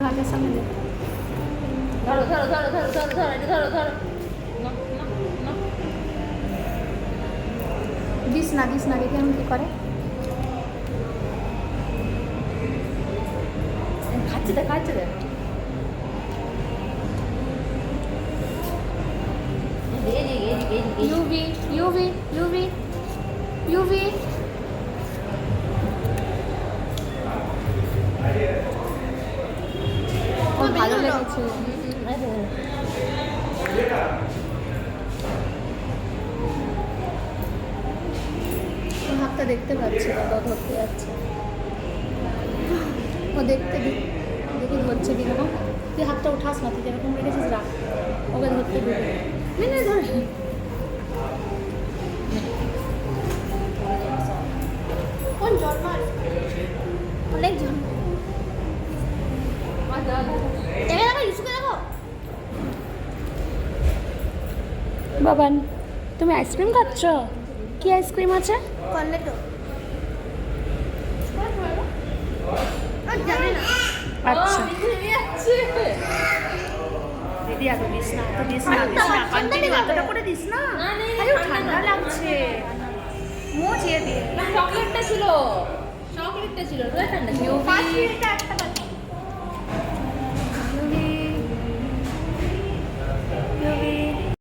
নাকের সামনে দে। ধরো ধরো ধরো ধরো ধরো ধরো এটা ধরো ধরো না না না দিস না দেখি আমি কি করে। খাচ্ছে দে খাচ্ছে দে ইউভি ইউভি ইউভি ইউভি ভালো লেগেছে। হাতটা দেখতে পাচ্ছি না, ধরতে যাচ্ছে ও, দেখতে দেখি ধরছে কিরকম। তুই হাতটা উঠাস না, তুই যেরকম রেখেছিস রাখ, ওকে ধরতে দিবি না, ধর কোন জন্ম অনেক জন্ম বাবান। তুমি আইসক্রিম খাচ্ছ? কি আইসক্রিম আছে? কর্নেটো। আচ্ছা দিদি এত দিস না, এত দিস না, কন্টিনিউ এতটা করে দিস না, আরে ঠান্ডা লাগছে। মুছিয়ে দিয়ে চকলেটটা ছিল ঠান্ডা ছিল। 5 মিনিটে একটা